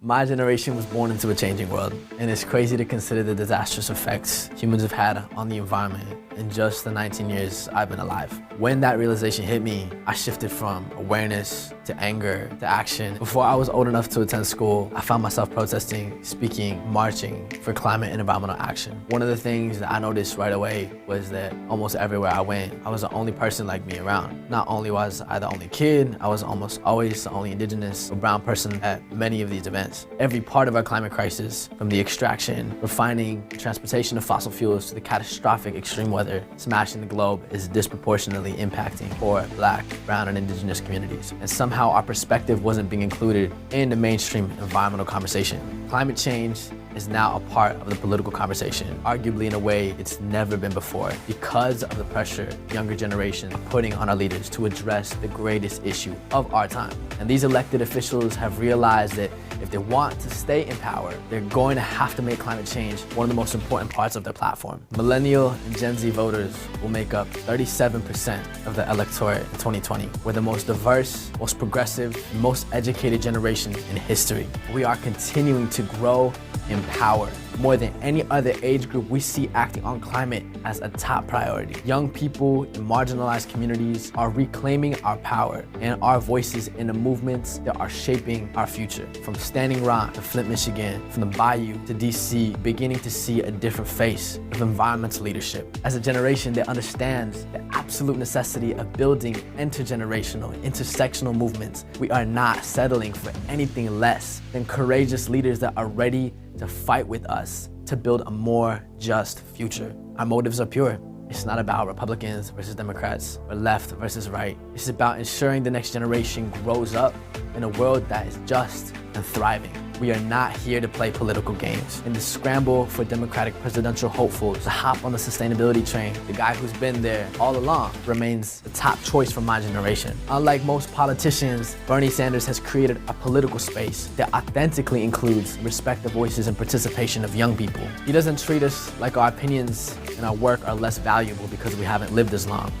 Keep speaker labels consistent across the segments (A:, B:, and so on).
A: My generation was born into a changing world, and it's crazy to consider the disastrous effects humans have had on the environment in just the 19 years I've been alive. When that realization hit me, I shifted from awareness to anger to action. Before I was old enough to attend school, I found myself protesting, speaking, marching for climate and environmental action. One of the things that I noticed right away was that almost everywhere I went, I was the only person like me around. Not only was I the only kid, I was almost always the only indigenous or brown person at many of these events. Every part of our climate crisis, from the extraction, refining, transportation of fossil fuels to the catastrophic extreme weather smashing the globe, is disproportionately impacting poor, Black, brown, and indigenous communities. And somehow our perspective wasn't being included in the mainstream environmental conversation. Climate change is now a part of the political conversation, arguably in a way it's never been before, because of the pressure younger generations are putting on our leaders to address the greatest issue of our time. And these elected officials have realized that if they want to stay in power, they're going to have to make climate change one of the most important parts of their platform. Millennial and Gen Z voters will make up 37% of the electorate in 2020. We're the most diverse, most progressive, most educated generation in history. We are continuing to grow in power. More than any other age group, we see acting on climate as a top priority. Young people in marginalized communities are reclaiming our power and our voices in the movements that are shaping our future. From Standing Rock to Flint, Michigan, from the Bayou to DC, beginning to see a different face of environmental leadership. As a generation that understands the absolute necessity of building intergenerational, intersectional movements, we are not settling for anything less than courageous leaders that are ready to fight with us to build a more just future. Our motives are pure. It's not about Republicans versus Democrats or left versus right. It's about ensuring the next generation grows up in a world that is just and thriving. We are not here to play political games. In the scramble for Democratic presidential hopefuls to hop on the sustainability train, the guy who's been there all along remains the top choice for my generation. Unlike most politicians, Bernie Sanders has created a political space that authentically includes respect the voices and participation of young people. He doesn't treat us like our opinions and our work are less valuable because we haven't lived as long,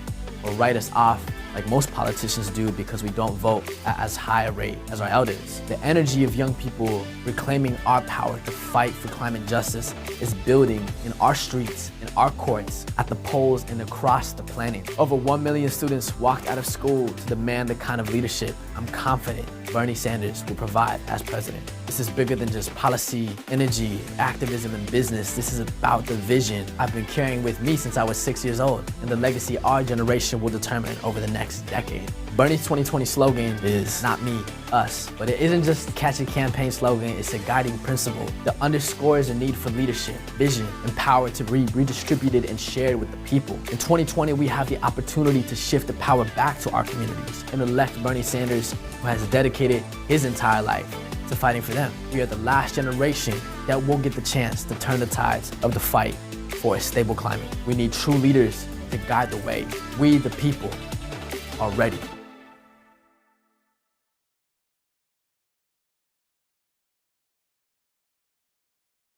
A: or write us off like most politicians do because we don't vote at as high a rate as our elders. The energy of young people reclaiming our power to fight for climate justice is building in our streets, in our courts, at the polls, and across the planet. Over 1 million students walked out of school to demand the kind of leadership I'm confident Bernie Sanders will provide as president. This is bigger than just policy, energy, activism, and business. This is about the vision I've been carrying with me since I was 6 years old, and the legacy our generation will determine over the next decade. Bernie's 2020 slogan is not me, us. But it isn't just a catchy campaign slogan, it's a guiding principle that underscores the need for leadership, vision, and power to be redistributed and shared with the people. In 2020, we have the opportunity to shift the power back to our communities and elect Bernie Sanders, who has dedicated his entire life to fighting for them. We are the last generation that will get the chance to turn the tides of the fight for a stable climate. We need true leaders to guide the way. We, the people, are ready.